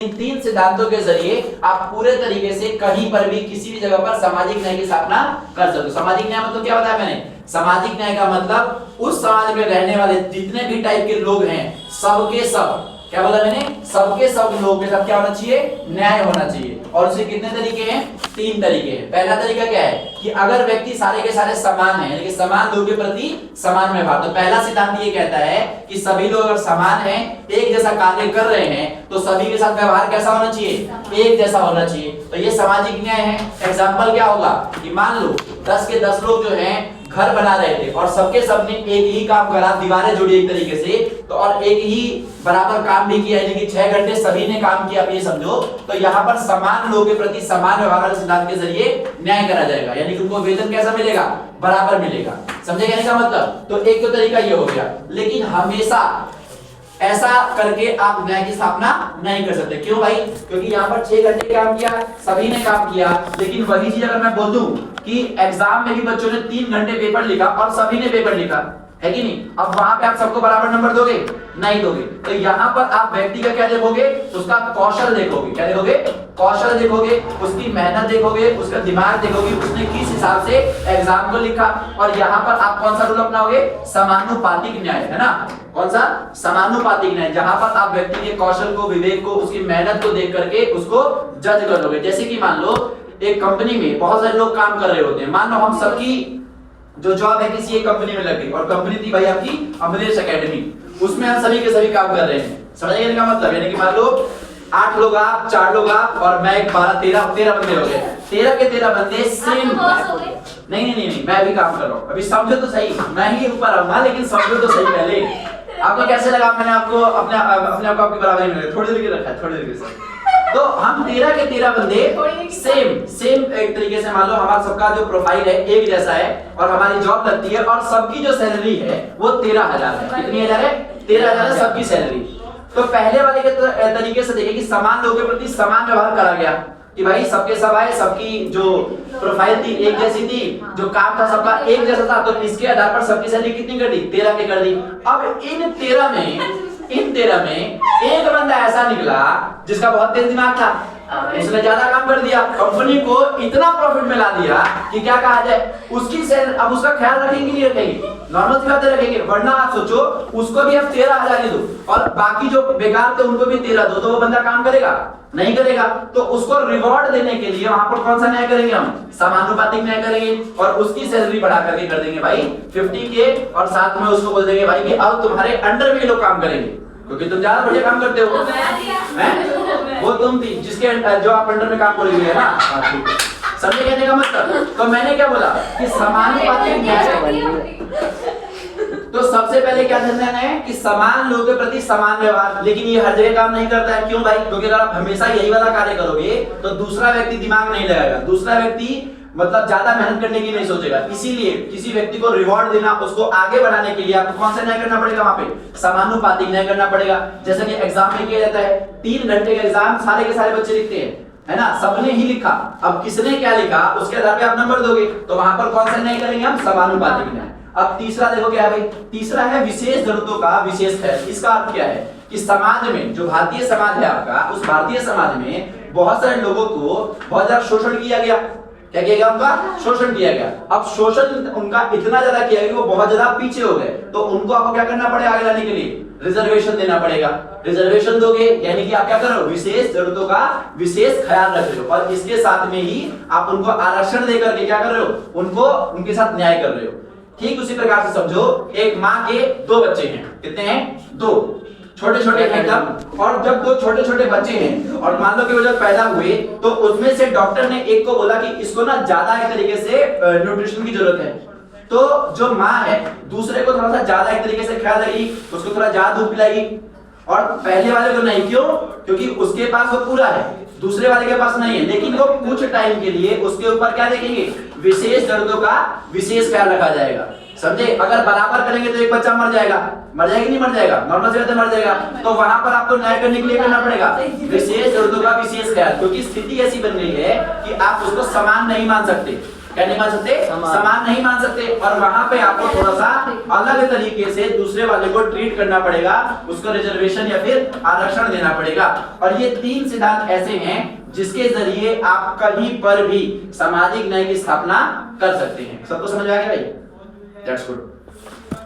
इन तीन सिद्धांतों के जरिए आप पूरे तरीके से कहीं पर भी किसी भी जगह पर सामाजिक न्याय की स्थापना कर सकते हो। सामाजिक न्याय मतलब क्या बताया मैंने? सामाजिक न्याय का मतलब उस समाज में रहने वाले जितने भी टाइप के लोग हैं सबके सब, क्या बोला मैंने? सबके सब लोगों के साथ क्या होना चाहिए? न्याय होना चाहिए। और उसके कितने तरीके हैं? तीन तरीके हैं। पहला तरीका क्या है कि अगर व्यक्ति सारे के सारे समान हैं, लेकिन समान लोगों के प्रति समान व्यवहार। तो पहला सिद्धांत ये कहता है कि सभी लोग अगर समान हैं, एक जैसा कार्य कर रहे हैं, तो सभी के साथ व्यवहार कैसा होना चाहिए? एक जैसा होना चाहिए। तो ये सामाजिक न्याय है। एग्जाम्पल क्या होगा कि मान लो 10 के 10 लोग जो हैं घर बना रहे थे और सबके सबने एक ही काम करा, दीवारें जुड़ी एक तरीके से, तो और एक ही बराबर काम भी किया, यानी कि 6 घंटे सभी ने काम किया, आप ये समझो। तो यहाँ पर समान लोगों के प्रति समान व्यवहार वाले सिद्धांत के जरिए न्याय करा जाएगा, यानी कि उनको वेतन कैसा मिलेगा? बराबर मिलेगा। समझे कहने का मतलब? तो एक तो तरीका ये हो गया। लेकिन हमेशा ऐसा करके आप न्याय की स्थापना नहीं कर सकते। क्यों भाई? क्योंकि यहाँ पर 6 घंटे काम किया, सभी ने काम किया, लेकिन वही चीज अगर मैं बोल दूं कि एग्जाम में भी बच्चों ने 3 घंटे पेपर लिखा और सभी ने पेपर लिखा, है कि नहीं? अब वहां पे आप सबको बराबर नंबर दोगे? नहीं दोगे। तो यहाँ पर आप व्यक्ति का क्या देखोगे? उसका कौशल देखोगे। क्या देखोगे? कौशल देखोगे, उसकी मेहनत देखोगे, उसका दिमाग देखोगे, उसने किस हिसाब से एग्जाम को लिखा। और यहाँ पर आप कौन सा रूल अपनाओगे? समानुपातिक न्याय, है ना? कौन सा? समानुपातिक न्याय, जहां पर आप व्यक्ति के कौशल को, विवेक को, उसकी मेहनत को देख करके उसको जज कर लोगे। जैसे कि मान लो एक कंपनी में बहुत सारे लोग काम कर रहे होते हैं। मान लो हम सबकी जो जॉब है किसी एक कंपनी में लग गई, और कंपनी थी भाई आपकी अमरीश एकेडमी, उसमें हम सभी के सभी काम कर रहे हैं। समझिए इनका मतलब? यानी कि मान लो 8 लोग आप, 4 लोग आप और मैं 12, 13 बंदे हो गए। 13 के 13 बंदे सेम। नहीं, मैं भी काम कर रहा हूँ। अभी समझो तो सही, मैं ही ऊपर आऊंगा, लेकिन समझो तो सही पहले। आपको कैसे लगा? मैंने आपको अपने आप आपकी बराबरी में थोड़ी देर के रखा है, थोड़ी देर से। तो हम 13 के 13 बंदे सेम एक तरीके से, मान लो हमारा सबका जो प्रोफाइल है एक जैसा है, और हमारी जॉब लगती है, और सबकी जो सैलरी है वो 13,000 है। कितनी हजार है? 13,000 है सबकी सैलरी। तो पहले वाले के तरीके से देखिए कि समान लोगों के प्रति समान व्यवहार करा गया, कि भाई सबके सब आए, सबकी जो प्रोफाइल थी एक जैसी थी, जो काम था सबका एक जैसा था, तो इसके आधार पर सबकी सैलरी कितनी कर दी? 13 के कर दी। अब इन 13 में एक बंदा ऐसा निकला जिसका बहुत तेज दिमाग था, उसने ज्यादा काम कर दिया, कंपनी को इतना प्रॉफिट मिला दिया कि क्या कहा जाए, उसकी सैलरी। अब उसका ख्याल रखेंगे नहीं रखेंगे? नॉर्मल सी बातें रखेंगे। वरना आप सोचो उसको भी अब 13,000 ही दो और बाकी जो बेकार थे उनको भी 13 दो, तो वो बंदा काम करेगा? नहीं करेगा। तो उसको रिवॉर्ड देने के लिए वहां पर कौन सा न्याय करेंगे? हम समानुपातिक न्याय करेंगे, और उसकी सैलरी बढ़ा करके कर देंगे भाई 50 के, और साथ में उसको बोल देंगे भाई कि अब तुम्हारे अंडर में लोग काम करेंगे, क्योंकि तुम ज्यादा बढ़िया काम करते हो। वो तुम थी जिसके जो आप अंडर में काम करोगे, है ना? समझे कहने का मतलब? तो मैंने क्या बोला कि समानुपातिक न्याय। तो सबसे पहले क्या ध्यान देना है कि समान लोगों के प्रति समान व्यवहार। लेकिन ये हर जगह काम नहीं करता है। क्यों भाई? क्योंकि अगर आप हमेशा यही वाला कार्य करोगे तो दूसरा व्यक्ति दिमाग नहीं लगाएगा, दूसरा व्यक्ति मतलब ज्यादा मेहनत करने की नहीं सोचेगा। इसीलिए किसी व्यक्ति को रिवॉर्ड देना, उसको आगे बढ़ाने के लिए आपको कौन सा न्याय करना पड़ेगा? वहां पे समानुपातिक न्याय करना पड़ेगा। जैसे कि एग्जाम में किया जाता है, 3 घंटे का एग्जाम सारे के सारे बच्चे लिखते हैं, है ना? सबने ही लिखा। अब किसने क्या लिखा उसके आधार पे आप नंबर दोगे, तो वहां पर कौन सा न्याय करेंगे हम? समानुपातिक न्याय। अब तीसरा देखो क्या है भाई? तीसरा है विशेष जरूरतों का विशेष ख्याल। इसका अर्थ क्या है कि समाज में, जो भारतीय समाज है आपका, उस भारतीय समाज में बहुत सारे लोगों को बहुत ज्यादा शोषण किया गया। क्या किया गया? उनका शोषण किया गया। अब शोषण उनका इतना ज्यादा किया गया कि वो बहुत ज्यादा पीछे हो गए। तो उनको आपको क्या करना पड़ेगा आगे लाने के लिए? रिजर्वेशन देना पड़ेगा। रिजर्वेशन दोगे यानी कि आप क्या कर रहे हो? विशेष जरूरतों का विशेष ख्याल रख रहे हो, और इसके साथ में ही आप उनको आरक्षण देकर के क्या कर रहे हो? उनको उनके साथ न्याय कर रहे हो। ठीक उसी प्रकार से समझो, एक माँ के 2 बच्चे हैं। कितने हैं? 2 छोटे छोटे एकदम। और जब 2 छोटे छोटे बच्चे हैं और मान लो कि वो जब पैदा हुए, तो उसमें से डॉक्टर ने एक को बोला कि इसको ना ज्यादा एक तरीके से न्यूट्रिशन की जरूरत है। तो जो माँ है दूसरे को थोड़ा सा ज्यादा एक तरीके से ख्याल रखेगी, उसको थोड़ा ज्यादा दूध पिलाएगी, और पहले वाले को नहीं। क्यों? क्योंकि उसके पास वो पूरा है, दूसरे वाले के पास नहीं है। लेकिन वो कुछ टाइम के लिए उसके ऊपर क्या देखेंगे? विशेष जरूरतों का विशेष ख्याल रखा जाएगा। समझे? अगर बराबर करेंगे तो एक बच्चा मर जाएगा कि नहीं मर जाएगा? नॉर्मल से मर जाएगा। तो वहां पर आपको न्याय करने के लिए करना पड़ेगा विशेष जरूरतों का विशेष ख्याल, क्योंकि स्थिति ऐसी बन गई है कि आप उसको समान नहीं मान सकते। क्या नहीं मान सकते, समान नहीं मान सकते। और वहां पे आपको थोड़ा सा अलग तरीके से दूसरे वाले को ट्रीट करना पड़ेगा, उसको रिजर्वेशन या फिर आरक्षण देना पड़ेगा। और ये 3 सिद्धांत ऐसे हैं जिसके जरिए आप कहीं पर भी सामाजिक न्याय की स्थापना कर सकते हैं। सबको समझ आ गया भाई? That's good.